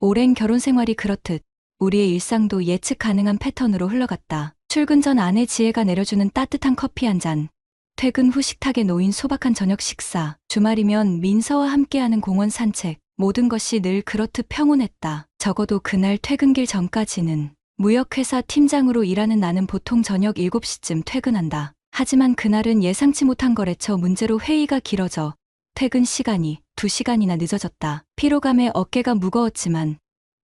오랜 결혼 생활이 그렇듯 우리의 일상도 예측 가능한 패턴으로 흘러갔다. 출근 전 아내 지혜가 내려주는 따뜻한 커피 한 잔, 퇴근 후 식탁에 놓인 소박한 저녁 식사, 주말이면 민서와 함께하는 공원 산책, 모든 것이 늘 그렇듯 평온했다. 적어도 그날 퇴근길 전까지는. 무역회사 팀장으로 일하는 나는 보통 저녁 7시쯤 퇴근한다. 하지만 그날은 예상치 못한 거래처 문제로 회의가 길어져 퇴근 시간이 2시간이나 늦어졌다. 피로감에 어깨가 무거웠지만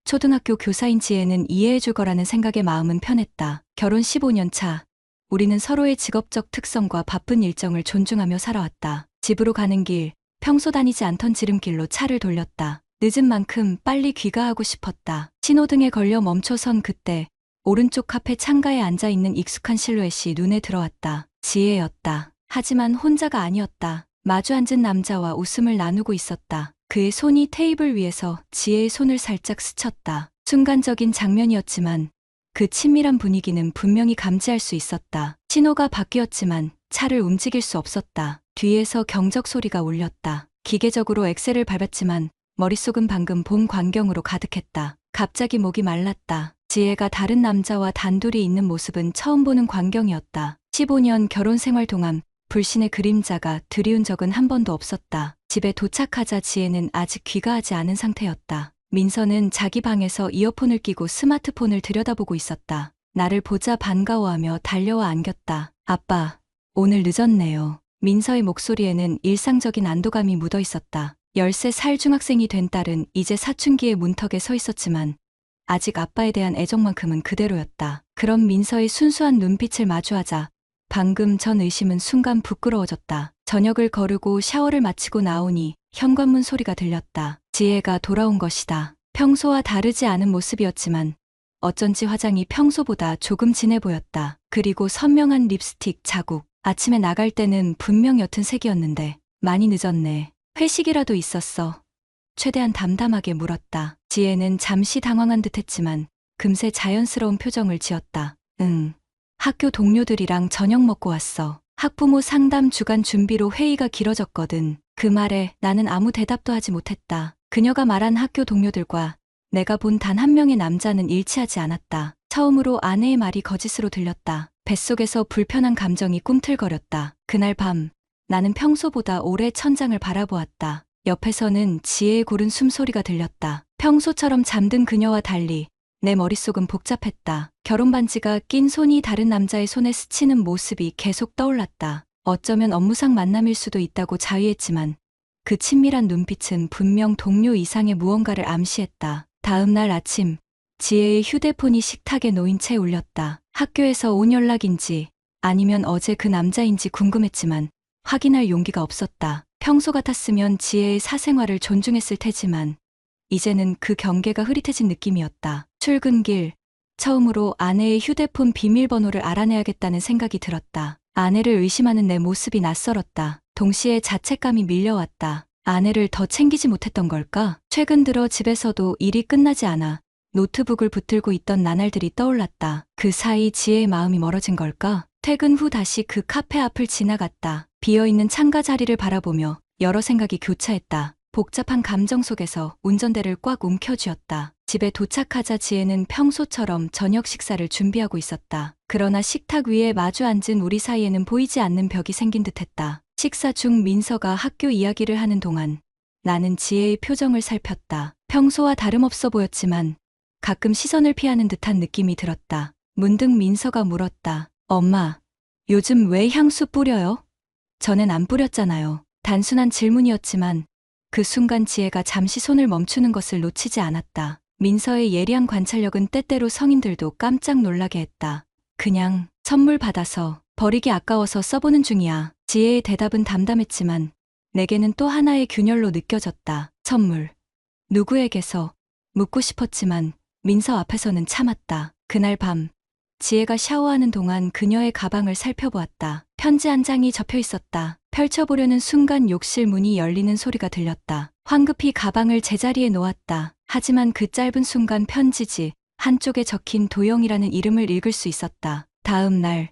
초등학교 교사인 지혜는 이해해줄 거라는 생각에 마음은 편했다. 결혼 15년 차. 우리는 서로의 직업적 특성과 바쁜 일정을 존중하며 살아왔다. 집으로 가는 길, 평소 다니지 않던 지름길로 차를 돌렸다. 늦은 만큼 빨리 귀가하고 싶었다. 신호등에 걸려 멈춰선 그때 오른쪽 카페 창가에 앉아있는 익숙한 실루엣이 눈에 들어왔다. 지혜였다. 하지만 혼자가 아니었다. 마주 앉은 남자와 웃음을 나누고 있었다. 그의 손이 테이블 위에서 지혜의 손을 살짝 스쳤다. 순간적인 장면이었지만 그 친밀한 분위기는 분명히 감지할 수 있었다. 신호가 바뀌었지만 차를 움직일 수 없었다. 뒤에서 경적 소리가 울렸다. 기계적으로 엑셀을 밟았지만 머릿속은 방금 본 광경으로 가득했다. 갑자기 목이 말랐다. 지혜가 다른 남자와 단둘이 있는 모습은 처음 보는 광경이었다. 15년 결혼 생활 동안 불신의 그림자가 드리운 적은 한 번도 없었다. 집에 도착하자 지혜는 아직 귀가하지 않은 상태였다. 민서는 자기 방에서 이어폰을 끼고 스마트폰을 들여다보고 있었다. 나를 보자 반가워하며 달려와 안겼다. 아빠, 오늘 늦었네요. 민서의 목소리에는 일상적인 안도감이 묻어 있었다. 13살 중학생이 된 딸은 이제 사춘기의 문턱에 서 있었지만 아직 아빠에 대한 애정만큼은 그대로였다. 그런 민서의 순수한 눈빛을 마주하자 방금 전 의심은 순간 부끄러워졌다. 저녁을 거르고 샤워를 마치고 나오니 현관문 소리가 들렸다. 지혜가 돌아온 것이다. 평소와 다르지 않은 모습이었지만 어쩐지 화장이 평소보다 조금 진해 보였다. 그리고 선명한 립스틱 자국. 아침에 나갈 때는 분명 옅은 색이었는데 많이 늦었네. 회식이라도 있었어. 최대한 담담하게 물었다. 지혜는 잠시 당황한 듯했지만 금세 자연스러운 표정을 지었다. 응. 학교 동료들이랑 저녁 먹고 왔어. 학부모 상담 주간 준비로 회의가 길어졌거든. 그 말에 나는 아무 대답도 하지 못했다. 그녀가 말한 학교 동료들과 내가 본 단 한 명의 남자는 일치하지 않았다. 처음으로 아내의 말이 거짓으로 들렸다. 뱃속에서 불편한 감정이 꿈틀거렸다. 그날 밤 나는 평소보다 오래 천장을 바라보았다. 옆에서는 지혜의 고른 숨소리가 들렸다. 평소처럼 잠든 그녀와 달리 내 머릿속은 복잡했다. 결혼 반지가 낀 손이 다른 남자의 손에 스치는 모습이 계속 떠올랐다. 어쩌면 업무상 만남일 수도 있다고 자위했지만 그 친밀한 눈빛은 분명 동료 이상의 무언가를 암시했다. 다음 날 아침 지혜의 휴대폰이 식탁에 놓인 채 울렸다. 학교에서 온 연락인지 아니면 어제 그 남자인지 궁금했지만 확인할 용기가 없었다. 평소 같았으면 지혜의 사생활을 존중했을 테지만 이제는 그 경계가 흐릿해진 느낌이었다. 출근길, 처음으로 아내의 휴대폰 비밀번호를 알아내야겠다는 생각이 들었다. 아내를 의심하는 내 모습이 낯설었다. 동시에 자책감이 밀려왔다. 아내를 더 챙기지 못했던 걸까? 최근 들어 집에서도 일이 끝나지 않아 노트북을 붙들고 있던 나날들이 떠올랐다. 그 사이 지혜의 마음이 멀어진 걸까? 퇴근 후 다시 그 카페 앞을 지나갔다. 비어있는 창가 자리를 바라보며 여러 생각이 교차했다. 복잡한 감정 속에서 운전대를 꽉 움켜쥐었다. 집에 도착하자 지혜는 평소처럼 저녁 식사를 준비하고 있었다. 그러나 식탁 위에 마주 앉은 우리 사이에는 보이지 않는 벽이 생긴 듯했다. 식사 중 민서가 학교 이야기를 하는 동안 나는 지혜의 표정을 살폈다. 평소와 다름없어 보였지만 가끔 시선을 피하는 듯한 느낌이 들었다. 문득 민서가 물었다. 엄마, 요즘 왜 향수 뿌려요? 전엔 안 뿌렸잖아요. 단순한 질문이었지만 그 순간 지혜가 잠시 손을 멈추는 것을 놓치지 않았다. 민서의 예리한 관찰력은 때때로 성인들도 깜짝 놀라게 했다. 그냥 선물 받아서 버리기 아까워서 써보는 중이야. 지혜의 대답은 담담했지만 내게는 또 하나의 균열로 느껴졌다. 선물. 누구에게서? 묻고 싶었지만 민서 앞에서는 참았다. 그날 밤 지혜가 샤워하는 동안 그녀의 가방을 살펴보았다. 편지 한 장이 접혀 있었다. 펼쳐보려는 순간 욕실 문이 열리는 소리가 들렸다. 황급히 가방을 제자리에 놓았다. 하지만 그 짧은 순간 편지지 한쪽에 적힌 도영이라는 이름을 읽을 수 있었다. 다음 날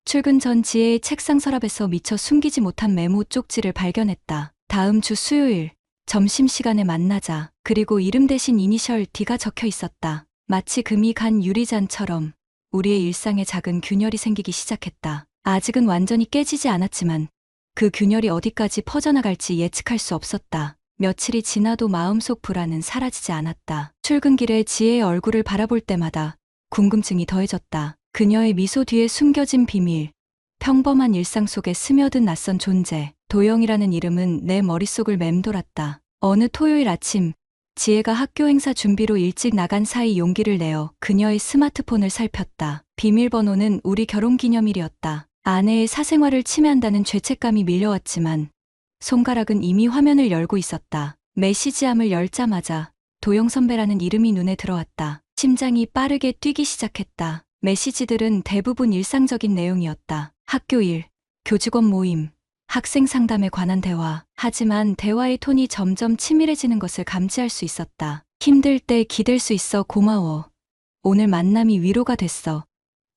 출근 전 지혜의 책상 서랍에서 미처 숨기지 못한 메모 쪽지를 발견했다. 다음 주 수요일 점심시간에 만나자. 그리고 이름 대신 이니셜 D가 적혀 있었다. 마치 금이 간 유리잔처럼 우리의 일상에 작은 균열이 생기기 시작했다. 아직은 완전히 깨지지 않았지만 그 균열이 어디까지 퍼져나갈지 예측할 수 없었다. 며칠이 지나도 마음속 불안은 사라지지 않았다. 출근길에 지혜의 얼굴을 바라볼 때마다 궁금증이 더해졌다. 그녀의 미소 뒤에 숨겨진 비밀, 평범한 일상 속에 스며든 낯선 존재, 도영이라는 이름은 내 머릿속을 맴돌았다. 어느 토요일 아침, 지혜가 학교 행사 준비로 일찍 나간 사이 용기를 내어 그녀의 스마트폰을 살폈다. 비밀번호는 우리 결혼기념일이었다. 아내의 사생활을 침해한다는 죄책감이 밀려왔지만 손가락은 이미 화면을 열고 있었다. 메시지함을 열자마자 도영 선배라는 이름이 눈에 들어왔다. 심장이 빠르게 뛰기 시작했다. 메시지들은 대부분 일상적인 내용이었다. 학교 일, 교직원 모임, 학생 상담에 관한 대화. 하지만 대화의 톤이 점점 치밀해지는 것을 감지할 수 있었다. 힘들 때 기댈 수 있어 고마워. 오늘 만남이 위로가 됐어.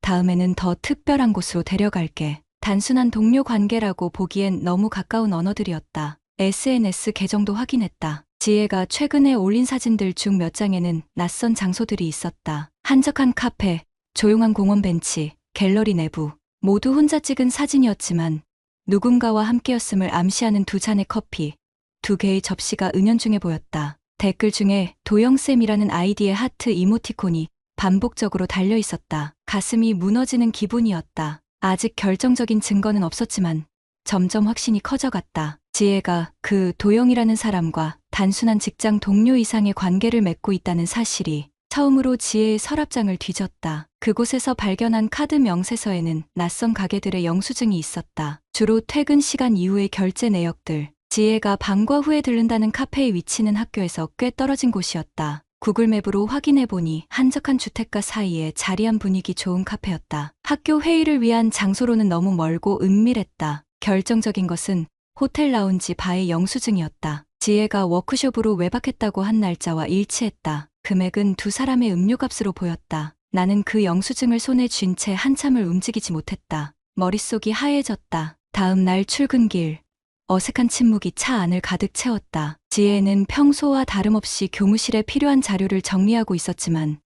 다음에는 더 특별한 곳으로 데려갈게. 단순한 동료 관계라고 보기엔 너무 가까운 언어들이었다. SNS 계정도 확인했다. 지혜가 최근에 올린 사진들 중 몇 장에는 낯선 장소들이 있었다. 한적한 카페, 조용한 공원 벤치, 갤러리 내부. 모두 혼자 찍은 사진이었지만 누군가와 함께였음을 암시하는 두 잔의 커피, 두 개의 접시가 은연중에 보였다. 댓글 중에 도영쌤이라는 아이디의 하트 이모티콘이 반복적으로 달려 있었다. 가슴이 무너지는 기분이었다. 아직 결정적인 증거는 없었지만 점점 확신이 커져갔다. 지혜가 그 도영이라는 사람과 단순한 직장 동료 이상의 관계를 맺고 있다는 사실이 처음으로 지혜의 서랍장을 뒤졌다. 그곳에서 발견한 카드 명세서에는 낯선 가게들의 영수증이 있었다. 주로 퇴근 시간 이후의 결제 내역들. 지혜가 방과 후에 들른다는 카페의 위치는 학교에서 꽤 떨어진 곳이었다. 구글맵으로 확인해보니 한적한 주택가 사이에 자리한 분위기 좋은 카페였다. 학교 회의를 위한 장소로는 너무 멀고 은밀했다. 결정적인 것은 호텔 라운지 바의 영수증이었다. 지혜가 워크숍으로 외박했다고 한 날짜와 일치했다. 금액은 두 사람의 음료값으로 보였다. 나는 그 영수증을 손에 쥔 채 한참을 움직이지 못했다. 머릿속이 하얘졌다. 다음 날 출근길. 어색한 침묵이 차 안을 가득 채웠다. 지혜는 평소와 다름없이 교무실에 필요한 자료를 정리하고 있었지만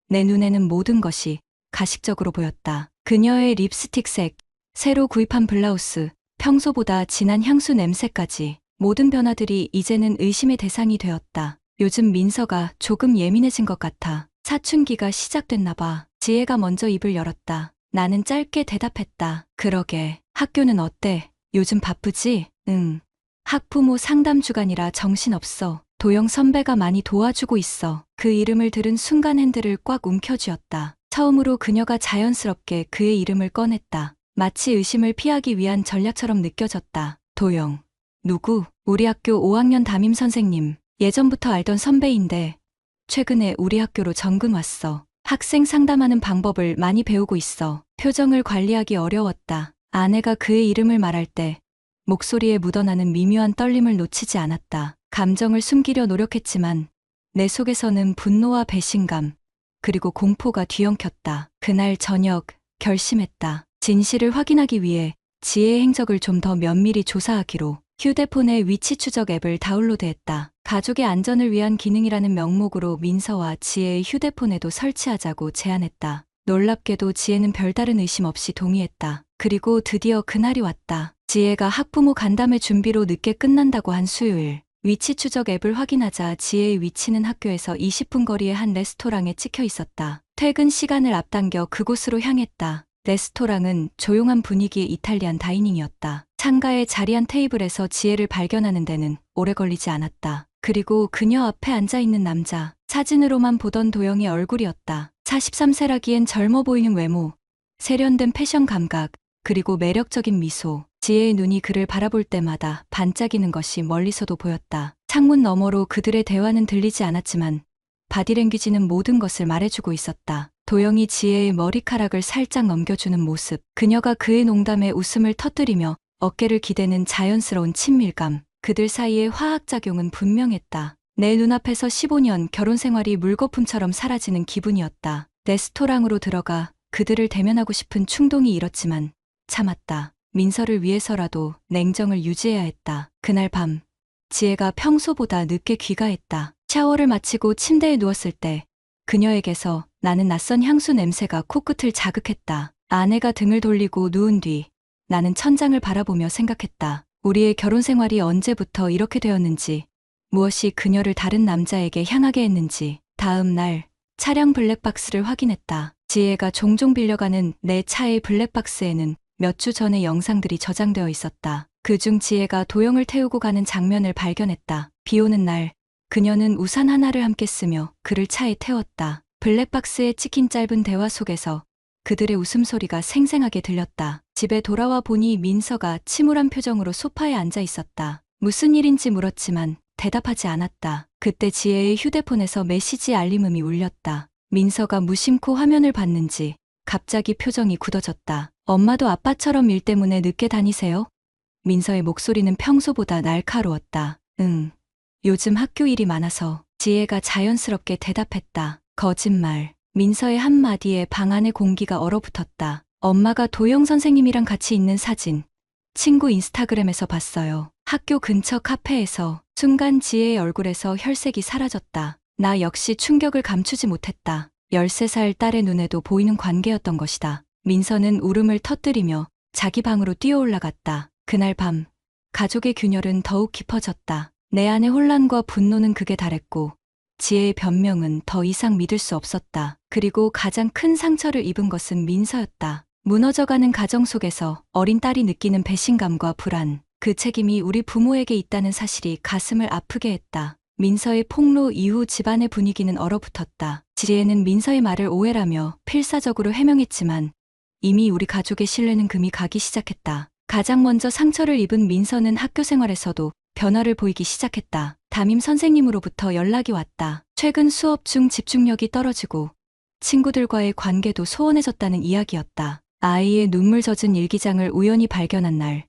내 눈에는 모든 것이 가식적으로 보였다. 그녀의 립스틱색, 새로 구입한 블라우스, 평소보다 진한 향수 냄새까지 모든 변화들이 이제는 의심의 대상이 되었다. 요즘 민서가 조금 예민해진 것 같아. 사춘기가 시작됐나 봐. 지혜가 먼저 입을 열었다. 나는 짧게 대답했다. 그러게. 학교는 어때? 요즘 바쁘지? 응. 학부모 상담 주간이라 정신없어. 도영 선배가 많이 도와주고 있어. 그 이름을 들은 순간 핸들을 꽉 움켜쥐었다. 처음으로 그녀가 자연스럽게 그의 이름을 꺼냈다. 마치 의심을 피하기 위한 전략처럼 느껴졌다. 도영. 누구? 우리 학교 5학년 담임 선생님. 예전부터 알던 선배인데 최근에 우리 학교로 전근 왔어. 학생 상담하는 방법을 많이 배우고 있어. 표정을 관리하기 어려웠다. 아내가 그의 이름을 말할 때 목소리에 묻어나는 미묘한 떨림을 놓치지 않았다. 감정을 숨기려 노력했지만 내 속에서는 분노와 배신감 그리고 공포가 뒤엉켰다. 그날 저녁 결심했다. 진실을 확인하기 위해 지혜의 행적을 좀 더 면밀히 조사하기로. 휴대폰에 위치 추적 앱을 다운로드했다. 가족의 안전을 위한 기능이라는 명목으로 민서와 지혜의 휴대폰에도 설치하자고 제안했다. 놀랍게도 지혜는 별다른 의심 없이 동의했다. 그리고 드디어 그날이 왔다. 지혜가 학부모 간담회 준비로 늦게 끝난다고 한 수요일. 위치 추적 앱을 확인하자 지혜의 위치는 학교에서 20분 거리의 한 레스토랑에 찍혀 있었다. 퇴근 시간을 앞당겨 그곳으로 향했다. 레스토랑은 조용한 분위기의 이탈리안 다이닝이었다. 창가에 자리한 테이블에서 지혜를 발견하는 데는 오래 걸리지 않았다. 그리고 그녀 앞에 앉아있는 남자. 사진으로만 보던 도영의 얼굴이었다. 43세라기엔 젊어 보이는 외모, 세련된 패션 감각, 그리고 매력적인 미소. 지혜의 눈이 그를 바라볼 때마다 반짝이는 것이 멀리서도 보였다. 창문 너머로 그들의 대화는 들리지 않았지만 바디랭귀지는 모든 것을 말해주고 있었다. 도영이 지혜의 머리카락을 살짝 넘겨주는 모습, 그녀가 그의 농담에 웃음을 터뜨리며 어깨를 기대는 자연스러운 친밀감, 그들 사이의 화학작용은 분명했다. 내 눈앞에서 15년 결혼 생활이 물거품처럼 사라지는 기분이었다. 레스토랑으로 들어가 그들을 대면하고 싶은 충동이 일었지만 참았다. 민서를 위해서라도 냉정을 유지해야 했다. 그날 밤 지혜가 평소보다 늦게 귀가했다. 샤워를 마치고 침대에 누웠을 때 그녀에게서 나는 낯선 향수 냄새가 코끝을 자극했다. 아내가 등을 돌리고 누운 뒤 나는 천장을 바라보며 생각했다. 우리의 결혼 생활이 언제부터 이렇게 되었는지, 무엇이 그녀를 다른 남자에게 향하게 했는지. 다음 날 차량 블랙박스를 확인했다. 지혜가 종종 빌려가는 내 차의 블랙박스에는 몇 주 전의 영상들이 저장되어 있었다. 그중 지혜가 도영을 태우고 가는 장면을 발견했다. 비 오는 날 그녀는 우산 하나를 함께 쓰며 그를 차에 태웠다. 블랙박스에 찍힌 짧은 대화 속에서 그들의 웃음소리가 생생하게 들렸다. 집에 돌아와 보니 민서가 침울한 표정으로 소파에 앉아 있었다. 무슨 일인지 물었지만 대답하지 않았다. 그때 지혜의 휴대폰에서 메시지 알림음이 울렸다. 민서가 무심코 화면을 봤는지 갑자기 표정이 굳어졌다. 엄마도 아빠처럼 일 때문에 늦게 다니세요? 민서의 목소리는 평소보다 날카로웠다. 응. 요즘 학교 일이 많아서. 지혜가 자연스럽게 대답했다. 거짓말. 민서의 한마디에 방 안의 공기가 얼어붙었다. 엄마가 도영 선생님이랑 같이 있는 사진, 친구 인스타그램에서 봤어요. 학교 근처 카페에서. 순간 지혜의 얼굴에서 혈색이 사라졌다. 나 역시 충격을 감추지 못했다. 13살 딸의 눈에도 보이는 관계였던 것이다. 민서는 울음을 터뜨리며 자기 방으로 뛰어 올라갔다. 그날 밤 가족의 균열은 더욱 깊어졌다. 내 안의 혼란과 분노는 극에 달했고 지혜의 변명은 더 이상 믿을 수 없었다. 그리고 가장 큰 상처를 입은 것은 민서였다. 무너져가는 가정 속에서 어린 딸이 느끼는 배신감과 불안, 그 책임이 우리 부모에게 있다는 사실이 가슴을 아프게 했다. 민서의 폭로 이후 집안의 분위기는 얼어붙었다. 지혜는 민서의 말을 오해라며 필사적으로 해명했지만 이미 우리 가족의 신뢰는 금이 가기 시작했다. 가장 먼저 상처를 입은 민서는 학교 생활에서도 변화를 보이기 시작했다. 담임 선생님으로부터 연락이 왔다. 최근 수업 중 집중력이 떨어지고 친구들과의 관계도 소원해졌다는 이야기였다. 아이의 눈물 젖은 일기장을 우연히 발견한 날,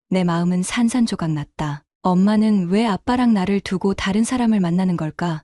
내 마음은 산산조각 났다. 엄마는 왜 아빠랑 나를 두고 다른 사람을 만나는 걸까?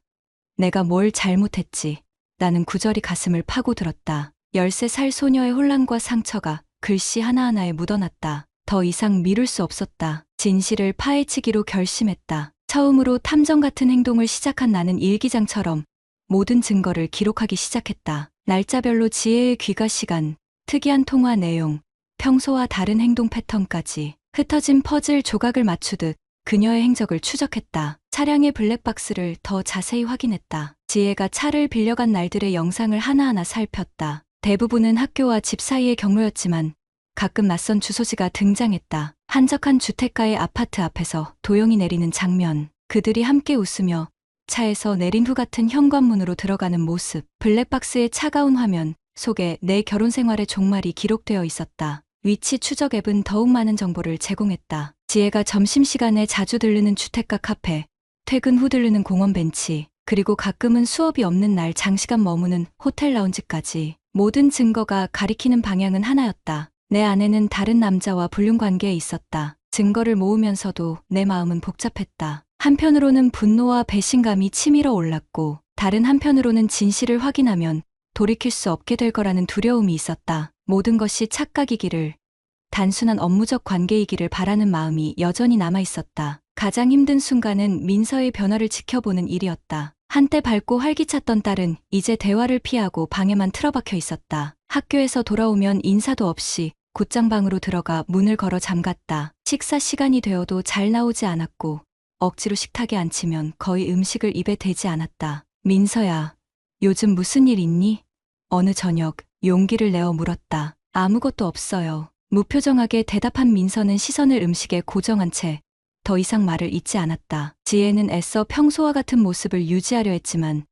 내가 뭘 잘못했지? 나는 구절이 가슴을 파고들었다. 13살 소녀의 혼란과 상처가 글씨 하나하나에 묻어났다. 더 이상 미룰 수 없었다. 진실을 파헤치기로 결심했다. 처음으로 탐정 같은 행동을 시작한 나는 일기장처럼 모든 증거를 기록하기 시작했다. 날짜별로 지혜의 귀가 시간, 특이한 통화 내용, 평소와 다른 행동 패턴까지 흩어진 퍼즐 조각을 맞추듯 그녀의 행적을 추적했다. 차량의 블랙박스를 더 자세히 확인했다. 지혜가 차를 빌려간 날들의 영상을 하나하나 살폈다. 대부분은 학교와 집 사이의 경로였지만 가끔 낯선 주소지가 등장했다. 한적한 주택가의 아파트 앞에서 도영이 내리는 장면, 그들이 함께 웃으며 차에서 내린 후 같은 현관문으로 들어가는 모습, 블랙박스의 차가운 화면 속에 내 결혼 생활의 종말이 기록되어 있었다. 위치 추적 앱은 더욱 많은 정보를 제공했다. 지혜가 점심시간에 자주 들르는 주택가 카페, 퇴근 후 들르는 공원 벤치, 그리고 가끔은 수업이 없는 날 장시간 머무는 호텔 라운지까지 모든 증거가 가리키는 방향은 하나였다. 내 아내는 다른 남자와 불륜 관계에 있었다. 증거를 모으면서도 내 마음은 복잡했다. 한편으로는 분노와 배신감이 치밀어 올랐고 다른 한편으로는 진실을 확인하면 돌이킬 수 없게 될 거라는 두려움이 있었다. 모든 것이 착각이기를, 단순한 업무적 관계이기를 바라는 마음이 여전히 남아있었다. 가장 힘든 순간은 민서의 변화를 지켜보는 일이었다. 한때 밝고 활기찼던 딸은 이제 대화를 피하고 방에만 틀어박혀 있었다. 학교에서 돌아오면 인사도 없이 곧장 방으로 들어가 문을 걸어 잠갔다. 식사 시간이 되어도 잘 나오지 않았고 억지로 식탁에 앉히면 거의 음식을 입에 대지 않았다. 민서야, 요즘 무슨 일 있니? 어느 저녁 용기를 내어 물었다. 아무것도 없어요. 무표정하게 대답한 민서는 시선을 음식에 고정한 채 더 이상 말을 잇지 않았다. 지혜는 애써 평소와 같은 모습을 유지하려 했지만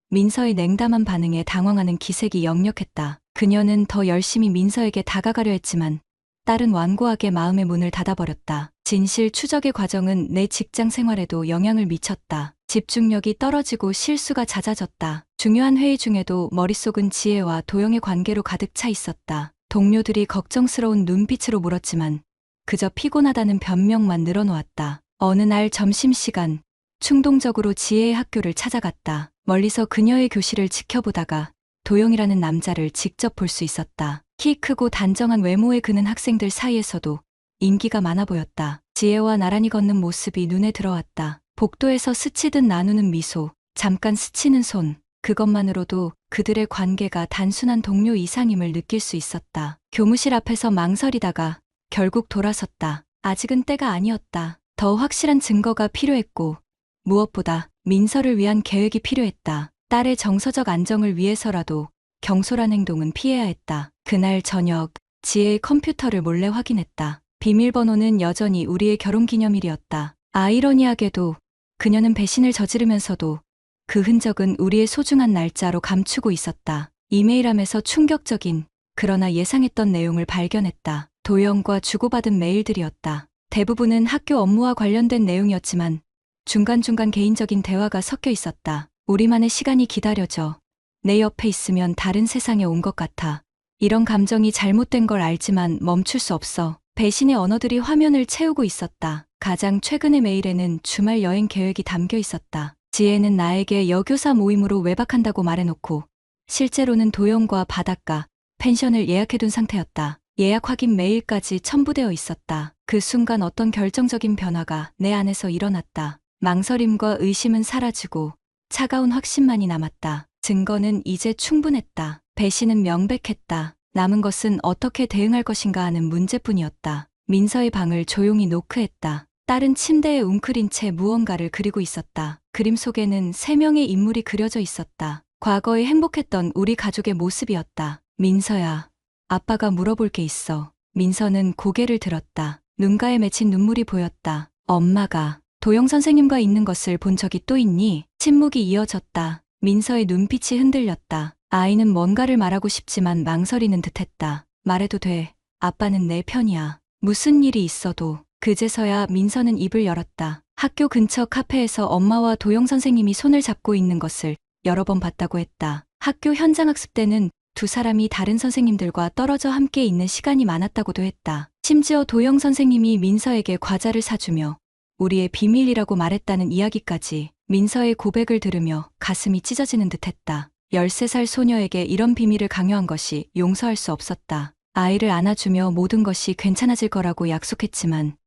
민서의 냉담한 반응에 당황하는 기색이 역력했다. 그녀는 더 열심히 민서에게 다가가려 했지만 딸은 완고하게 마음의 문을 닫아버렸다. 진실 추적의 과정은 내 직장 생활에도 영향을 미쳤다. 집중력이 떨어지고 실수가 잦아졌다. 중요한 회의 중에도 머릿속은 지혜와 도영의 관계로 가득 차 있었다. 동료들이 걱정스러운 눈빛으로 물었지만 그저 피곤하다는 변명만 늘어놓았다. 어느 날 점심시간, 충동적으로 지혜의 학교를 찾아갔다. 멀리서 그녀의 교실을 지켜보다가 도영이라는 남자를 직접 볼 수 있었다. 키 크고 단정한 외모의 그는 학생들 사이에서도 인기가 많아 보였다. 지혜와 나란히 걷는 모습이 눈에 들어왔다. 복도에서 스치듯 나누는 미소, 잠깐 스치는 손, 그것만으로도 그들의 관계가 단순한 동료 이상임을 느낄 수 있었다. 교무실 앞에서 망설이다가 결국 돌아섰다. 아직은 때가 아니었다. 더 확실한 증거가 필요했고 무엇보다 민서를 위한 계획이 필요했다. 딸의 정서적 안정을 위해서라도 경솔한 행동은 피해야 했다. 그날 저녁 지혜의 컴퓨터를 몰래 확인했다. 비밀번호는 여전히 우리의 결혼기념일이었다. 아이러니하게도 그녀는 배신을 저지르면서도 그 흔적은 우리의 소중한 날짜로 감추고 있었다. 이메일함에서 충격적인 그러나 예상했던 내용을 발견했다. 도영과 주고받은 메일들이었다. 대부분은 학교 업무와 관련된 내용이었지만 중간중간 개인적인 대화가 섞여 있었다. 우리만의 시간이 기다려져 내 옆에 있으면 다른 세상에 온 것 같아. 이런 감정이 잘못된 걸 알지만 멈출 수 없어. 배신의 언어들이 화면을 채우고 있었다. 가장 최근의 메일에는 주말 여행 계획이 담겨 있었다. 지혜는 나에게 여교사 모임으로 외박한다고 말해놓고 실제로는 도영과 바닷가, 펜션을 예약해둔 상태였다. 예약 확인 메일까지 첨부되어 있었다. 그 순간 어떤 결정적인 변화가 내 안에서 일어났다. 망설임과 의심은 사라지고 차가운 확신만이 남았다. 증거는 이제 충분했다. 배신은 명백했다. 남은 것은 어떻게 대응할 것인가 하는 문제뿐이었다. 민서의 방을 조용히 노크했다. 딸은 침대에 웅크린 채 무언가를 그리고 있었다. 그림 속에는 3명의 인물이 그려져 있었다. 과거에 행복했던 우리 가족의 모습이었다. 민서야, 아빠가 물어볼 게 있어. 민서는 고개를 들었다. 눈가에 맺힌 눈물이 보였다. 엄마가 도영 선생님과 있는 것을 본 적이 또 있니? 침묵이 이어졌다. 민서의 눈빛이 흔들렸다. 아이는 뭔가를 말하고 싶지만 망설이는 듯했다. 말해도 돼. 아빠는 내 편이야. 무슨 일이 있어도. 그제서야 민서는 입을 열었다. 학교 근처 카페에서 엄마와 도영 선생님이 손을 잡고 있는 것을 여러 번 봤다고 했다. 학교 현장 학습 때는 두 사람이 다른 선생님들과 떨어져 함께 있는 시간이 많았다고도 했다. 심지어 도영 선생님이 민서에게 과자를 사주며 우리의 비밀이라고 말했다는 이야기까지. 민서의 고백을 들으며 가슴이 찢어지는 듯했다. 13살 소녀에게 이런 비밀을 강요한 것이 용서할 수 없었다. 아이를 안아주며 모든 것이 괜찮아질 거라고 약속했지만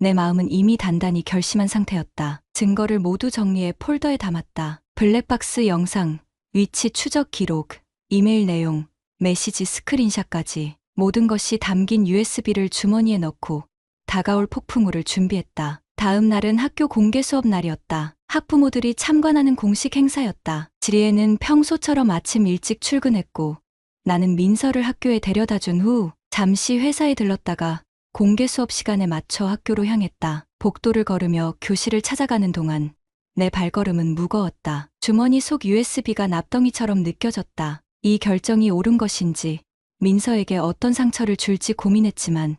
내 마음은 이미 단단히 결심한 상태였다. 증거를 모두 정리해 폴더에 담았다. 블랙박스 영상, 위치 추적 기록, 이메일 내용, 메시지 스크린샷까지 모든 것이 담긴 USB를 주머니에 넣고 다가올 폭풍우를 준비했다. 다음 날은 학교 공개 수업 날이었다. 학부모들이 참관하는 공식 행사였다. 지리에는 평소처럼 아침 일찍 출근했고 나는 민서를 학교에 데려다 준 후 잠시 회사에 들렀다가 공개 수업 시간에 맞춰 학교로 향했다. 복도를 걸으며 교실을 찾아가는 동안 내 발걸음은 무거웠다. 주머니 속 USB가 납덩이처럼 느껴졌다. 이 결정이 옳은 것인지 민서에게 어떤 상처를 줄지 고민했지만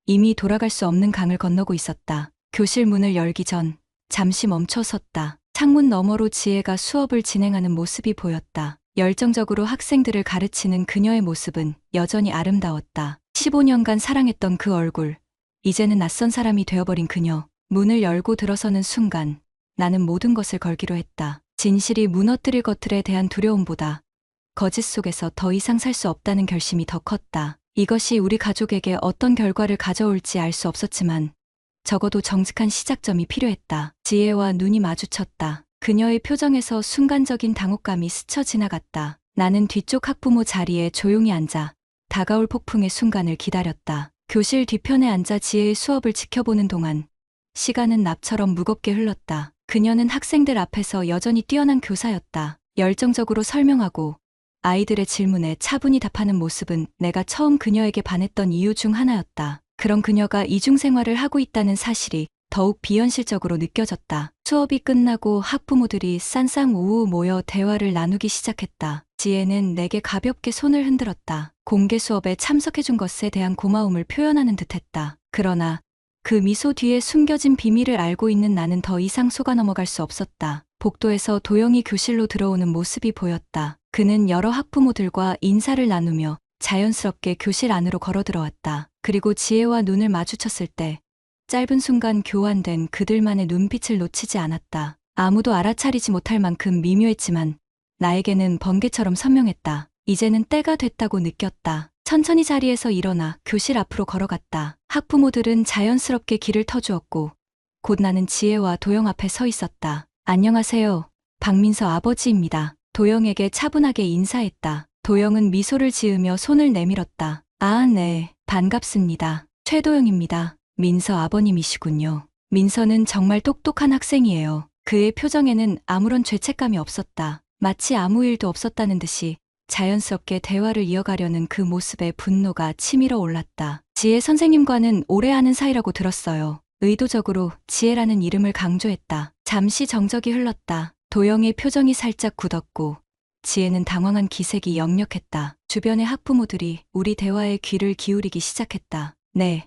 이미 돌아갈 수 없는 강을 건너고 있었다. 교실 문을 열기 전 잠시 멈춰 섰다. 창문 너머로 지혜가 수업을 진행하는 모습이 보였다. 열정적으로 학생들을 가르치는 그녀의 모습은 여전히 아름다웠다. 15년간 사랑했던 그 얼굴, 이제는 낯선 사람이 되어버린 그녀. 문을 열고 들어서는 순간 나는 모든 것을 걸기로 했다. 진실이 무너뜨릴 것들에 대한 두려움보다 거짓 속에서 더 이상 살 수 없다는 결심이 더 컸다. 이것이 우리 가족에게 어떤 결과를 가져올지 알 수 없었지만 적어도 정직한 시작점이 필요했다. 지혜와 눈이 마주쳤다. 그녀의 표정에서 순간적인 당혹감이 스쳐 지나갔다. 나는 뒤쪽 학부모 자리에 조용히 앉아 다가올 폭풍의 순간을 기다렸다. 교실 뒤편에 앉아 지혜의 수업을 지켜보는 동안 시간은 납처럼 무겁게 흘렀다. 그녀는 학생들 앞에서 여전히 뛰어난 교사였다. 열정적으로 설명하고 아이들의 질문에 차분히 답하는 모습은 내가 처음 그녀에게 반했던 이유 중 하나였다. 그런 그녀가 이중생활을 하고 있다는 사실이 더욱 비현실적으로 느껴졌다. 수업이 끝나고 학부모들이 쌍쌍우우 모여 대화를 나누기 시작했다. 지혜는 내게 가볍게 손을 흔들었다. 공개 수업에 참석해준 것에 대한 고마움을 표현하는 듯했다. 그러나 그 미소 뒤에 숨겨진 비밀을 알고 있는 나는 더 이상 속아 넘어갈 수 없었다. 복도에서 도영이 교실로 들어오는 모습이 보였다. 그는 여러 학부모들과 인사를 나누며 자연스럽게 교실 안으로 걸어 들어왔다. 그리고 지혜와 눈을 마주쳤을 때 짧은 순간 교환된 그들만의 눈빛을 놓치지 않았다. 아무도 알아차리지 못할 만큼 미묘했지만 나에게는 번개처럼 선명했다. 이제는 때가 됐다고 느꼈다. 천천히 자리에서 일어나 교실 앞으로 걸어갔다. 학부모들은 자연스럽게 길을 터주었고 곧 나는 지혜와 도영 앞에 서 있었다. 안녕하세요. 박민서 아버지입니다. 도영에게 차분하게 인사했다. 도영은 미소를 지으며 손을 내밀었다. 아, 네. 반갑습니다. 최도영입니다. 민서 아버님이시군요. 민서는 정말 똑똑한 학생이에요. 그의 표정에는 아무런 죄책감이 없었다. 마치 아무 일도 없었다는 듯이 자연스럽게 대화를 이어가려는 그 모습에 분노가 치밀어 올랐다. 지혜 선생님과는 오래 아는 사이라고 들었어요. 의도적으로 지혜라는 이름을 강조했다. 잠시 정적이 흘렀다. 도영의 표정이 살짝 굳었고 지혜는 당황한 기색이 역력했다. 주변의 학부모들이 우리 대화에 귀를 기울이기 시작했다. 네,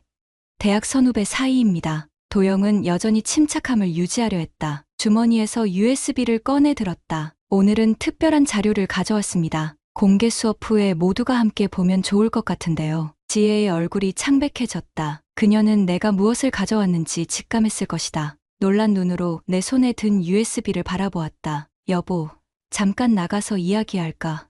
대학 선후배 사이입니다. 도영은 여전히 침착함을 유지하려 했다. 주머니에서 USB를 꺼내 들었다. 오늘은 특별한 자료를 가져왔습니다. 공개 수업 후에 모두가 함께 보면 좋을 것 같은데요. 지혜의 얼굴이 창백해졌다. 그녀는 내가 무엇을 가져왔는지 직감했을 것이다. 놀란 눈으로 내 손에 든 USB를 바라보았다. 여보, 잠깐 나가서 이야기할까?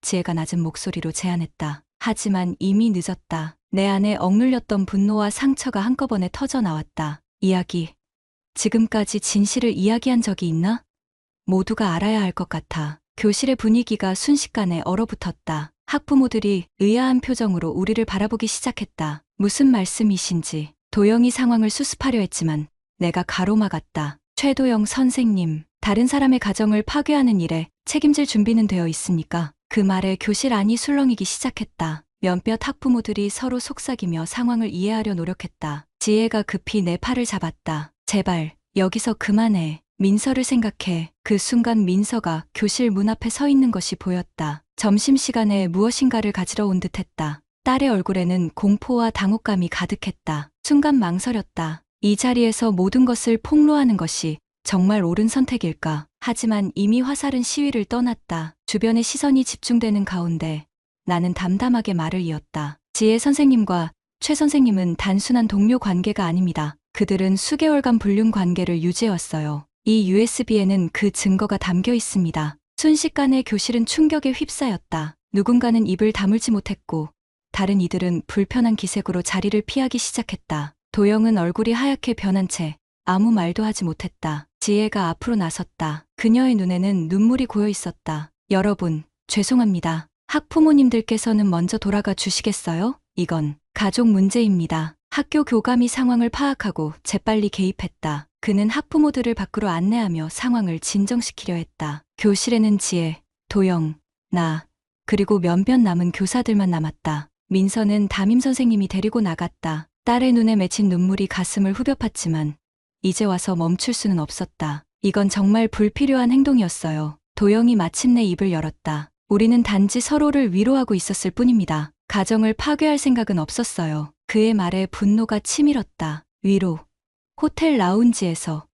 지혜가 낮은 목소리로 제안했다. 하지만 이미 늦었다. 내 안에 억눌렸던 분노와 상처가 한꺼번에 터져 나왔다. 이야기. 지금까지 진실을 이야기한 적이 있나? 모두가 알아야 할 것 같아. 교실의 분위기가 순식간에 얼어붙었다. 학부모들이 의아한 표정으로 우리를 바라보기 시작했다. 무슨 말씀이신지. 도영이 상황을 수습하려 했지만 내가 가로막았다. 최도영 선생님, 다른 사람의 가정을 파괴하는 일에 책임질 준비는 되어 있습니까? 그 말에 교실 안이 술렁이기 시작했다. 몇몇 학부모들이 서로 속삭이며 상황을 이해하려 노력했다. 지혜가 급히 내 팔을 잡았다. 제발, 여기서 그만해. 민서를 생각해. 그 순간 민서가 교실 문 앞에 서 있는 것이 보였다. 점심시간에 무엇인가를 가지러 온 듯했다. 딸의 얼굴에는 공포와 당혹감이 가득했다. 순간 망설였다. 이 자리에서 모든 것을 폭로하는 것이 정말 옳은 선택일까? 하지만 이미 화살은 시위를 떠났다. 주변의 시선이 집중되는 가운데 나는 담담하게 말을 이었다. 지혜 선생님과 최 선생님은 단순한 동료 관계가 아닙니다. 그들은 수개월간 불륜 관계를 유지해왔어요. 이 USB에는 그 증거가 담겨 있습니다. 순식간에 교실은 충격에 휩싸였다. 누군가는 입을 다물지 못했고 다른 이들은 불편한 기색으로 자리를 피하기 시작했다. 도영은 얼굴이 하얗게 변한 채 아무 말도 하지 못했다. 지혜가 앞으로 나섰다. 그녀의 눈에는 눈물이 고여 있었다. 여러분, 죄송합니다. 학부모님들께서는 먼저 돌아가 주시겠어요? 이건 가족 문제입니다. 학교 교감이 상황을 파악하고 재빨리 개입했다. 그는 학부모들을 밖으로 안내하며 상황을 진정시키려 했다. 교실에는 지혜, 도영, 나, 그리고 몇몇 남은 교사들만 남았다. 민서는 담임 선생님이 데리고 나갔다. 딸의 눈에 맺힌 눈물이 가슴을 후벼 팠지만 이제 와서 멈출 수는 없었다. 이건 정말 불필요한 행동이었어요. 도영이 마침내 입을 열었다. 우리는 단지 서로를 위로하고 있었을 뿐입니다. 가정을 파괴할 생각은 없었어요. 그의 말에 분노가 치밀었다. 위로. 호텔 라운지에서,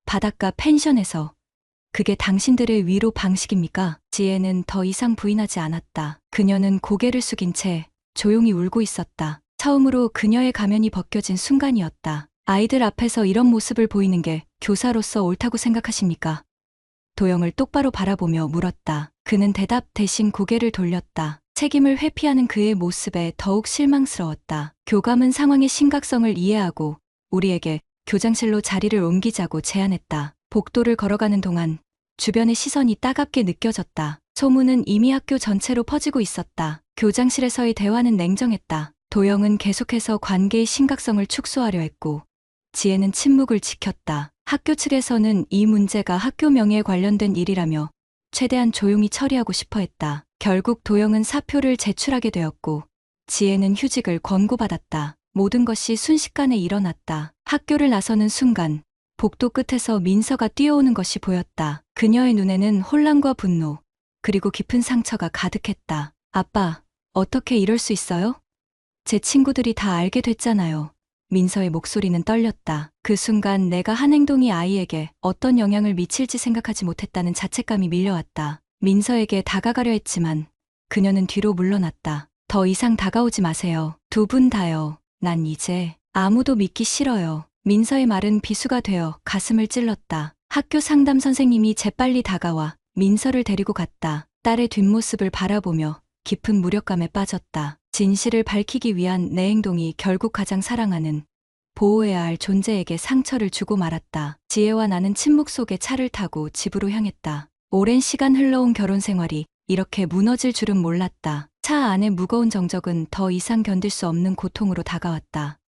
바닷가 펜션에서. 그게 당신들의 위로 방식입니까? 지혜는 더 이상 부인하지 않았다. 그녀는 고개를 숙인 채 조용히 울고 있었다. 처음으로 그녀의 가면이 벗겨진 순간이었다. 아이들 앞에서 이런 모습을 보이는 게 교사로서 옳다고 생각하십니까? 도영을 똑바로 바라보며 물었다. 그는 대답 대신 고개를 돌렸다. 책임을 회피하는 그의 모습에 더욱 실망스러웠다. 교감은 상황의 심각성을 이해하고 우리에게 교장실로 자리를 옮기자고 제안했다. 복도를 걸어가는 동안 주변의 시선이 따갑게 느껴졌다. 소문은 이미 학교 전체로 퍼지고 있었다. 교장실에서의 대화는 냉정했다. 도영은 계속해서 관계의 심각성을 축소하려 했고 지혜는 침묵을 지켰다. 학교 측에서는 이 문제가 학교 명예에 관련된 일이라며 최대한 조용히 처리하고 싶어 했다. 결국 도영은 사표를 제출하게 되었고 지혜는 휴직을 권고받았다. 모든 것이 순식간에 일어났다. 학교를 나서는 순간 복도 끝에서 민서가 뛰어오는 것이 보였다. 그녀의 눈에는 혼란과 분노, 그리고 깊은 상처가 가득했다. 아빠, 어떻게 이럴 수 있어요? 제 친구들이 다 알게 됐잖아요. 민서의 목소리는 떨렸다. 그 순간 내가 한 행동이 아이에게 어떤 영향을 미칠지 생각하지 못했다는 자책감이 밀려왔다. 민서에게 다가가려 했지만 그녀는 뒤로 물러났다. 더 이상 다가오지 마세요. 두 분 다요. 난 이제 아무도 믿기 싫어요. 민서의 말은 비수가 되어 가슴을 찔렀다. 학교 상담 선생님이 재빨리 다가와 민서를 데리고 갔다. 딸의 뒷모습을 바라보며 깊은 무력감에 빠졌다. 진실을 밝히기 위한 내 행동이 결국 가장 사랑하는, 보호해야 할 존재에게 상처를 주고 말았다. 지혜와 나는 침묵 속에 차를 타고 집으로 향했다. 오랜 시간 흘러온 결혼 생활이 이렇게 무너질 줄은 몰랐다. 차 안의 무거운 정적은 더 이상 견딜 수 없는 고통으로 다가왔다.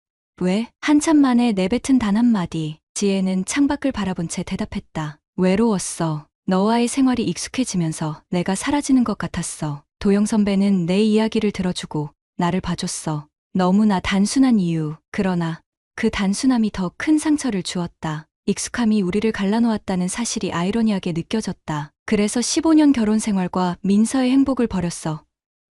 왜? 한참 만에 내뱉은 단 한마디. 지혜는 창밖을 바라본 채 대답했다. 외로웠어. 너와의 생활이 익숙해지면서 내가 사라지는 것 같았어. 도영 선배는 내 이야기를 들어주고 나를 봐줬어. 너무나 단순한 이유. 그러나 그 단순함이 더 큰 상처를 주었다. 익숙함이 우리를 갈라놓았다는 사실이 아이러니하게 느껴졌다. 그래서 15년 결혼 생활과 민서의 행복을 버렸어.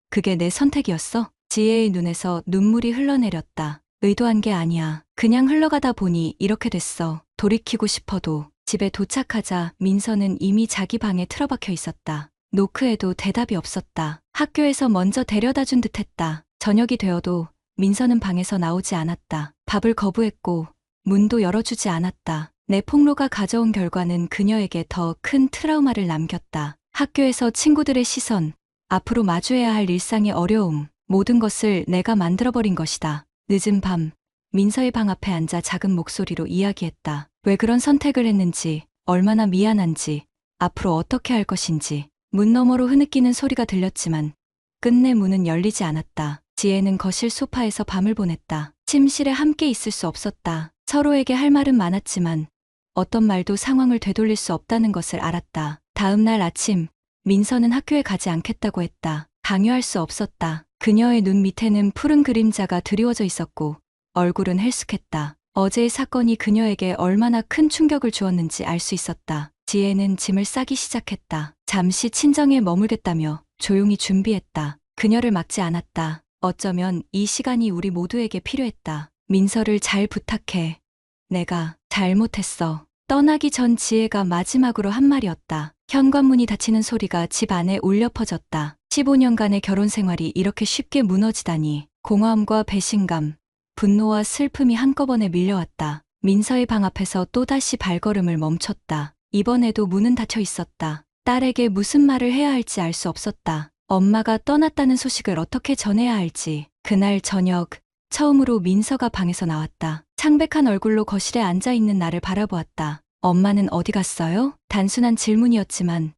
그게 내 선택이었어? 지혜의 눈에서 눈물이 흘러내렸다. 의도한 게 아니야. 그냥 흘러가다 보니 이렇게 됐어. 돌이키고 싶어도. 집에 도착하자 민서는 이미 자기 방에 틀어박혀 있었다. 노크에도 대답이 없었다. 학교에서 먼저 데려다 준 듯했다. 저녁이 되어도 민서는 방에서 나오지 않았다. 밥을 거부했고 문도 열어주지 않았다. 내 폭로가 가져온 결과는 그녀에게 더 큰 트라우마를 남겼다. 학교에서 친구들의 시선, 앞으로 마주해야 할 일상의 어려움, 모든 것을 내가 만들어버린 것이다. 늦은 밤, 민서의 방 앞에 앉아 작은 목소리로 이야기했다. 왜 그런 선택을 했는지, 얼마나 미안한지, 앞으로 어떻게 할 것인지. 문 너머로 흐느끼는 소리가 들렸지만 끝내 문은 열리지 않았다. 지혜는 거실 소파에서 밤을 보냈다. 침실에 함께 있을 수 없었다. 서로에게 할 말은 많았지만 어떤 말도 상황을 되돌릴 수 없다는 것을 알았다. 다음 날 아침, 민서는 학교에 가지 않겠다고 했다. 강요할 수 없었다. 그녀의 눈 밑에는 푸른 그림자가 드리워져 있었고 얼굴은 헬쑥했다. 어제의 사건이 그녀에게 얼마나 큰 충격을 주었는지 알 수 있었다. 지혜는 짐을 싸기 시작했다. 잠시 친정에 머물겠다며 조용히 준비했다. 그녀를 막지 않았다. 어쩌면 이 시간이 우리 모두에게 필요했다. 민서를 잘 부탁해. 내가 잘못했어. 떠나기 전 지혜가 마지막으로 한 말이었다. 현관문이 닫히는 소리가 집 안에 울려 퍼졌다. 15년간의 결혼 생활이 이렇게 쉽게 무너지다니. 공허함과 배신감, 분노와 슬픔이 한꺼번에 밀려왔다. 민서의 방 앞에서 또다시 발걸음을 멈췄다. 이번에도 문은 닫혀 있었다. 딸에게 무슨 말을 해야 할지 알 수 없었다. 엄마가 떠났다는 소식을 어떻게 전해야 할지. 그날 저녁, 처음으로 민서가 방에서 나왔다. 창백한 얼굴로 거실에 앉아있는 나를 바라보았다. 엄마는 어디 갔어요? 단순한 질문이었지만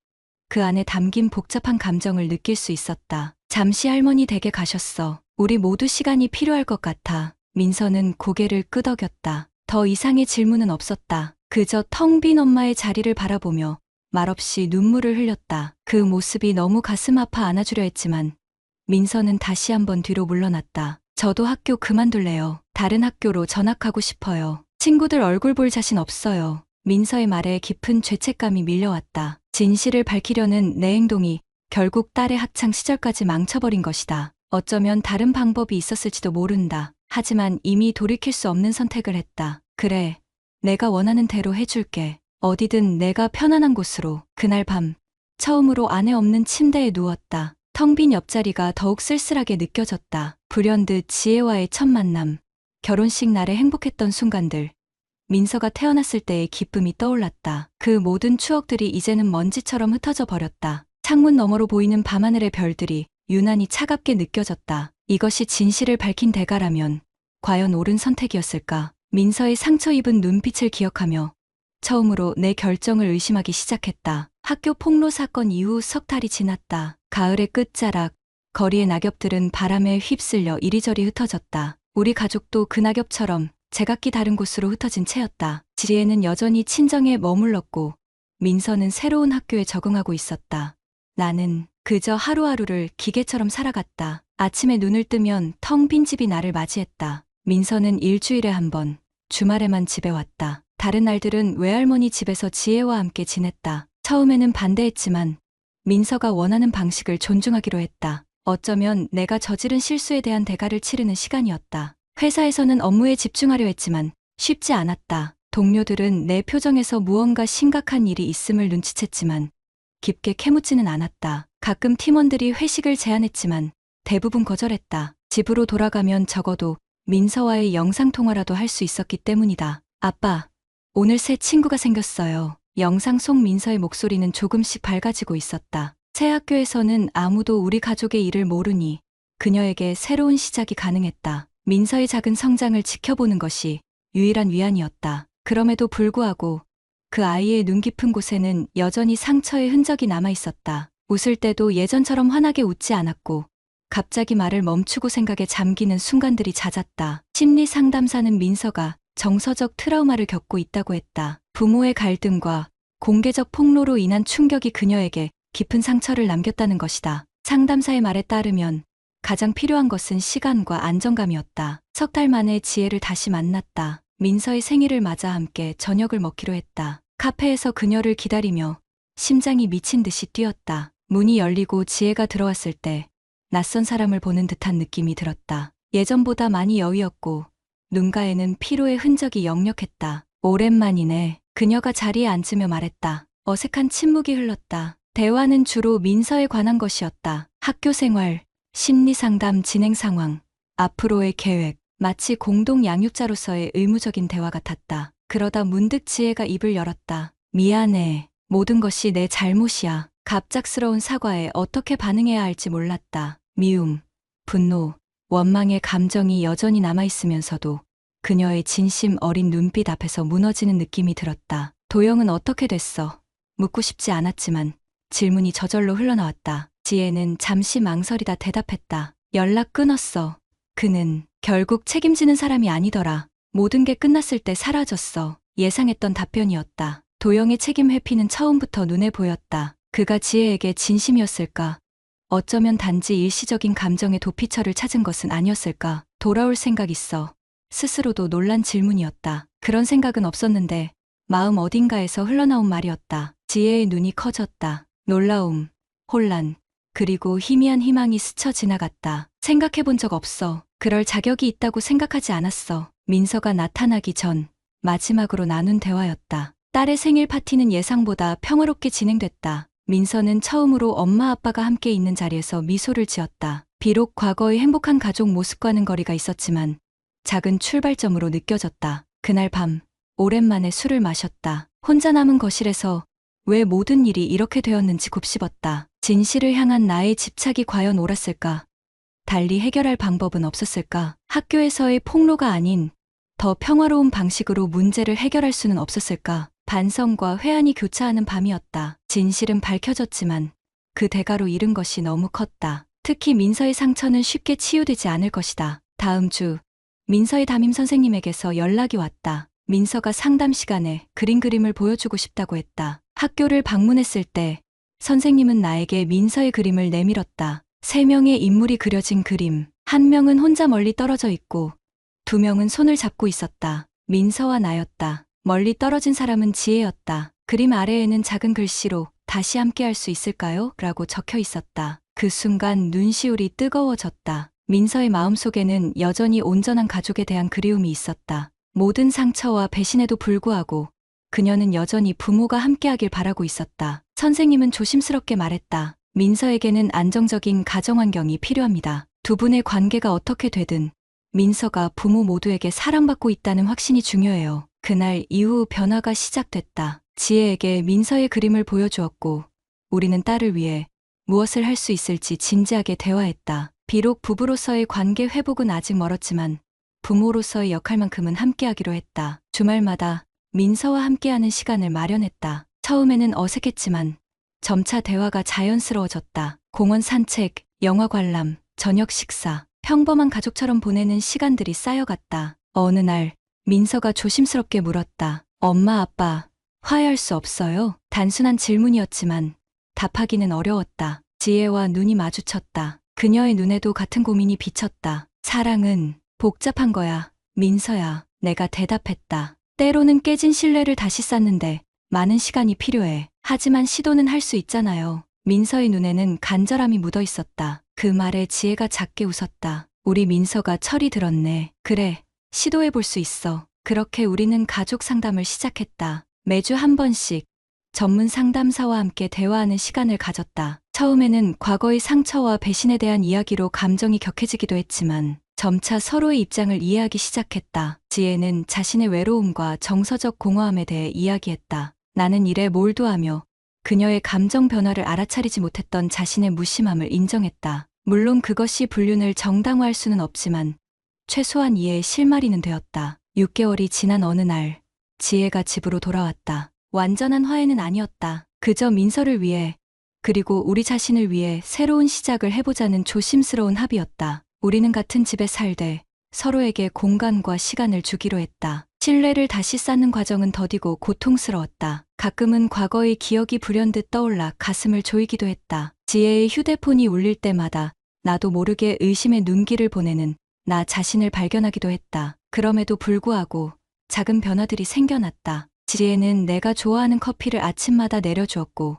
그 안에 담긴 복잡한 감정을 느낄 수 있었다. 잠시 할머니 댁에 가셨어. 우리 모두 시간이 필요할 것 같아. 민서는 고개를 끄덕였다. 더 이상의 질문은 없었다. 그저 텅 빈 엄마의 자리를 바라보며 말없이 눈물을 흘렸다. 그 모습이 너무 가슴 아파 안아주려 했지만 민서는 다시 한번 뒤로 물러났다. 저도 학교 그만둘래요. 다른 학교로 전학하고 싶어요. 친구들 얼굴 볼 자신 없어요. 민서의 말에 깊은 죄책감이 밀려왔다. 진실을 밝히려는 내 행동이 결국 딸의 학창 시절까지 망쳐버린 것이다. 어쩌면 다른 방법이 있었을지도 모른다. 하지만 이미 돌이킬 수 없는 선택을 했다. 그래, 내가 원하는 대로 해줄게. 어디든 내가 편안한 곳으로. 그날 밤, 처음으로 아내 없는 침대에 누웠다. 텅 빈 옆자리가 더욱 쓸쓸하게 느껴졌다. 불현듯 지혜와의 첫 만남, 결혼식 날에 행복했던 순간들, 민서가 태어났을 때의 기쁨이 떠올랐다. 그 모든 추억들이 이제는 먼지처럼 흩어져 버렸다. 창문 너머로 보이는 밤하늘의 별들이 유난히 차갑게 느껴졌다. 이것이 진실을 밝힌 대가라면 과연 옳은 선택이었을까? 민서의 상처 입은 눈빛을 기억하며 처음으로 내 결정을 의심하기 시작했다. 학교 폭로 사건 이후 석 달이 지났다. 가을의 끝자락, 거리의 낙엽들은 바람에 휩쓸려 이리저리 흩어졌다. 우리 가족도 그 낙엽처럼 제각기 다른 곳으로 흩어진 채였다. 지혜는 여전히 친정에 머물렀고 민서는 새로운 학교에 적응하고 있었다. 나는 그저 하루하루를 기계처럼 살아갔다. 아침에 눈을 뜨면 텅 빈 집이 나를 맞이했다. 민서는 일주일에 한 번, 주말에만 집에 왔다. 다른 날들은 외할머니 집에서 지혜와 함께 지냈다. 처음에는 반대했지만 민서가 원하는 방식을 존중하기로 했다. 어쩌면 내가 저지른 실수에 대한 대가를 치르는 시간이었다. 회사에서는 업무에 집중하려 했지만 쉽지 않았다. 동료들은 내 표정에서 무언가 심각한 일이 있음을 눈치챘지만 깊게 캐묻지는 않았다. 가끔 팀원들이 회식을 제안했지만 대부분 거절했다. 집으로 돌아가면 적어도 민서와의 영상통화라도 할 수 있었기 때문이다. 아빠, 오늘 새 친구가 생겼어요. 영상 속 민서의 목소리는 조금씩 밝아지고 있었다. 새 학교에서는 아무도 우리 가족의 일을 모르니 그녀에게 새로운 시작이 가능했다. 민서의 작은 성장을 지켜보는 것이 유일한 위안이었다. 그럼에도 불구하고 그 아이의 눈 깊은 곳에는 여전히 상처의 흔적이 남아 있었다. 웃을 때도 예전처럼 환하게 웃지 않았고 갑자기 말을 멈추고 생각에 잠기는 순간들이 잦았다. 심리 상담사는 민서가 정서적 트라우마를 겪고 있다고 했다. 부모의 갈등과 공개적 폭로로 인한 충격이 그녀에게 깊은 상처를 남겼다는 것이다. 상담사의 말에 따르면 가장 필요한 것은 시간과 안정감이었다. 석 달 만에 지혜를 다시 만났다. 민서의 생일을 맞아 함께 저녁을 먹기로 했다. 카페에서 그녀를 기다리며 심장이 미친 듯이 뛰었다. 문이 열리고 지혜가 들어왔을 때 낯선 사람을 보는 듯한 느낌이 들었다. 예전보다 많이 여위었고 눈가에는 피로의 흔적이 역력했다. 오랜만이네. 그녀가 자리에 앉으며 말했다. 어색한 침묵이 흘렀다. 대화는 주로 민서에 관한 것이었다. 학교 생활, 심리상담 진행 상황, 앞으로의 계획, 마치 공동 양육자로서의 의무적인 대화 같았다. 그러다 문득 지혜가 입을 열었다. 미안해. 모든 것이 내 잘못이야. 갑작스러운 사과에 어떻게 반응해야 할지 몰랐다. 미움, 분노, 원망의 감정이 여전히 남아있으면서도 그녀의 진심 어린 눈빛 앞에서 무너지는 느낌이 들었다. 도영은 어떻게 됐어? 묻고 싶지 않았지만 질문이 저절로 흘러나왔다. 지혜는 잠시 망설이다 대답했다. 연락 끊었어. 그는 결국 책임지는 사람이 아니더라. 모든 게 끝났을 때 사라졌어. 예상했던 답변이었다. 도영의 책임 회피는 처음부터 눈에 보였다. 그가 지혜에게 진심이었을까? 어쩌면 단지 일시적인 감정의 도피처를 찾은 것은 아니었을까? 돌아올 생각 있어. 스스로도 놀란 질문이었다. 그런 생각은 없었는데 마음 어딘가에서 흘러나온 말이었다. 지혜의 눈이 커졌다. 놀라움, 혼란, 그리고 희미한 희망이 스쳐 지나갔다. 생각해본 적 없어. 그럴 자격이 있다고 생각하지 않았어. 민서가 나타나기 전 마지막으로 나눈 대화였다. 딸의 생일 파티는 예상보다 평화롭게 진행됐다. 민서는 처음으로 엄마 아빠가 함께 있는 자리에서 미소를 지었다. 비록 과거의 행복한 가족 모습과는 거리가 있었지만 작은 출발점으로 느껴졌다. 그날 밤 오랜만에 술을 마셨다. 혼자 남은 거실에서 왜 모든 일이 이렇게 되었는지 곱씹었다. 진실을 향한 나의 집착이 과연 옳았을까? 달리 해결할 방법은 없었을까? 학교에서의 폭로가 아닌 더 평화로운 방식으로 문제를 해결할 수는 없었을까? 반성과 회한이 교차하는 밤이었다. 진실은 밝혀졌지만 그 대가로 잃은 것이 너무 컸다. 특히 민서의 상처는 쉽게 치유되지 않을 것이다. 다음 주 민서의 담임 선생님에게서 연락이 왔다. 민서가 상담 시간에 그림을 보여주고 싶다고 했다. 학교를 방문했을 때 선생님은 나에게 민서의 그림을 내밀었다. 3명의 인물이 그려진 그림. 1명은 혼자 멀리 떨어져 있고 2명은 손을 잡고 있었다. 민서와 나였다. 멀리 떨어진 사람은 지혜였다. 그림 아래에는 작은 글씨로 다시 함께 할 수 있을까요? 라고 적혀 있었다. 그 순간 눈시울이 뜨거워졌다. 민서의 마음속에는 여전히 온전한 가족에 대한 그리움이 있었다. 모든 상처와 배신에도 불구하고 그녀는 여전히 부모가 함께하길 바라고 있었다. 선생님은 조심스럽게 말했다. 민서에게는 안정적인 가정환경이 필요합니다. 두 분의 관계가 어떻게 되든 민서가 부모 모두에게 사랑받고 있다는 확신이 중요해요. 그날 이후 변화가 시작됐다. 지혜에게 민서의 그림을 보여주었고 우리는 딸을 위해 무엇을 할 수 있을지 진지하게 대화했다. 비록 부부로서의 관계 회복은 아직 멀었지만 부모로서의 역할만큼은 함께하기로 했다. 주말마다 민서와 함께하는 시간을 마련했다. 처음에는 어색했지만 점차 대화가 자연스러워졌다. 공원 산책, 영화 관람, 저녁 식사, 평범한 가족처럼 보내는 시간들이 쌓여갔다. 어느 날 민서가 조심스럽게 물었다. 엄마, 아빠, 화해할 수 없어요? 단순한 질문이었지만 답하기는 어려웠다. 지혜와 눈이 마주쳤다. 그녀의 눈에도 같은 고민이 비쳤다. 사랑은 복잡한 거야. 민서야, 내가 대답했다. 때로는 깨진 신뢰를 다시 쌓는데 많은 시간이 필요해. 하지만 시도는 할 수 있잖아요. 민서의 눈에는 간절함이 묻어 있었다. 그 말에 지혜가 작게 웃었다. 우리 민서가 철이 들었네. 그래, 시도해 볼 수 있어. 그렇게 우리는 가족 상담을 시작했다. 매주 한 번씩 전문 상담사와 함께 대화하는 시간을 가졌다. 처음에는 과거의 상처와 배신에 대한 이야기로 감정이 격해지기도 했지만 점차 서로의 입장을 이해하기 시작했다. 지혜는 자신의 외로움과 정서적 공허함에 대해 이야기했다. 나는 일에 몰두하며 그녀의 감정 변화를 알아차리지 못했던 자신의 무심함을 인정했다. 물론 그것이 불륜을 정당화할 수는 없지만 최소한 이해의 실마리는 되었다. 6개월이 지난 어느 날 지혜가 집으로 돌아왔다. 완전한 화해는 아니었다. 그저 민서를 위해 그리고 우리 자신을 위해 새로운 시작을 해보자는 조심스러운 합의였다. 우리는 같은 집에 살되 서로에게 공간과 시간을 주기로 했다. 신뢰를 다시 쌓는 과정은 더디고 고통스러웠다. 가끔은 과거의 기억이 불현듯 떠올라 가슴을 조이기도 했다. 지혜의 휴대폰이 울릴 때마다 나도 모르게 의심의 눈길을 보내는 나 자신을 발견하기도 했다. 그럼에도 불구하고 작은 변화들이 생겨났다. 지혜는 내가 좋아하는 커피를 아침마다 내려주었고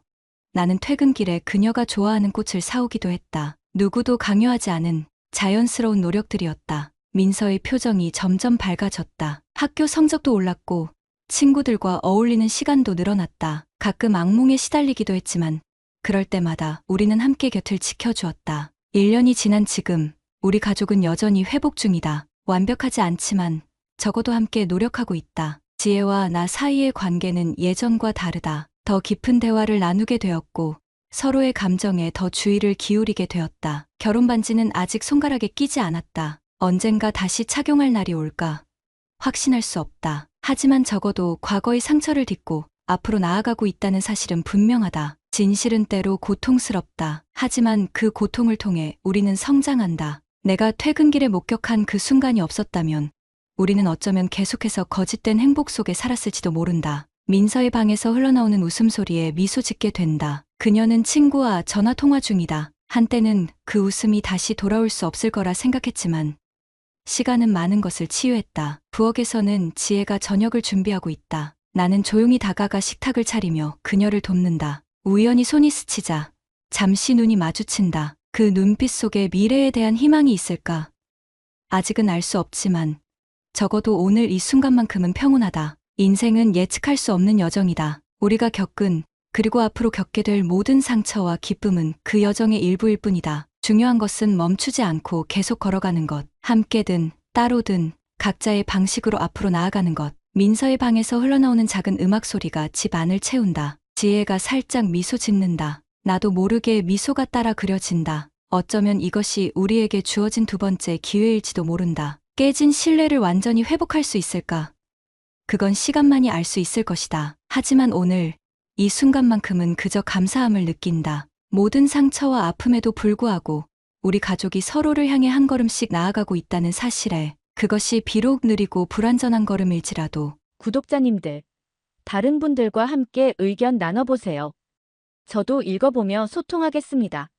나는 퇴근길에 그녀가 좋아하는 꽃을 사오기도 했다. 누구도 강요하지 않은 자연스러운 노력들이었다. 민서의 표정이 점점 밝아졌다. 학교 성적도 올랐고 친구들과 어울리는 시간도 늘어났다. 가끔 악몽에 시달리기도 했지만 그럴 때마다 우리는 함께 곁을 지켜주었다. 1년이 지난 지금 우리 가족은 여전히 회복 중이다. 완벽하지 않지만 적어도 함께 노력하고 있다. 지혜와 나 사이의 관계는 예전과 다르다. 더 깊은 대화를 나누게 되었고 서로의 감정에 더 주의를 기울이게 되었다. 결혼 반지는 아직 손가락에 끼지 않았다. 언젠가 다시 착용할 날이 올까? 확신할 수 없다. 하지만 적어도 과거의 상처를 딛고 앞으로 나아가고 있다는 사실은 분명하다. 진실은 때로 고통스럽다. 하지만 그 고통을 통해 우리는 성장한다. 내가 퇴근길에 목격한 그 순간이 없었다면 우리는 어쩌면 계속해서 거짓된 행복 속에 살았을지도 모른다. 민서의 방에서 흘러나오는 웃음소리에 미소 짓게 된다. 그녀는 친구와 전화통화 중이다. 한때는 그 웃음이 다시 돌아올 수 없을 거라 생각했지만 시간은 많은 것을 치유했다. 부엌에서는 지혜가 저녁을 준비하고 있다. 나는 조용히 다가가 식탁을 차리며 그녀를 돕는다. 우연히 손이 스치자 잠시 눈이 마주친다. 그 눈빛 속에 미래에 대한 희망이 있을까? 아직은 알 수 없지만 적어도 오늘 이 순간만큼은 평온하다. 인생은 예측할 수 없는 여정이다. 우리가 겪은 그리고 앞으로 겪게 될 모든 상처와 기쁨은 그 여정의 일부일 뿐이다. 중요한 것은 멈추지 않고 계속 걸어가는 것. 함께든 따로든 각자의 방식으로 앞으로 나아가는 것. 민서의 방에서 흘러나오는 작은 음악 소리가 집 안을 채운다. 지혜가 살짝 미소 짓는다. 나도 모르게 미소가 따라 그려진다. 어쩌면 이것이 우리에게 주어진 두 번째 기회일지도 모른다. 깨진 신뢰를 완전히 회복할 수 있을까? 그건 시간만이 알 수 있을 것이다. 하지만 오늘 이 순간만큼은 그저 감사함을 느낀다. 모든 상처와 아픔에도 불구하고 우리 가족이 서로를 향해 한 걸음씩 나아가고 있다는 사실에 그것이 비록 느리고 불완전한 걸음일지라도 구독자님들, 다른 분들과 함께 의견 나눠보세요. 저도 읽어보며 소통하겠습니다.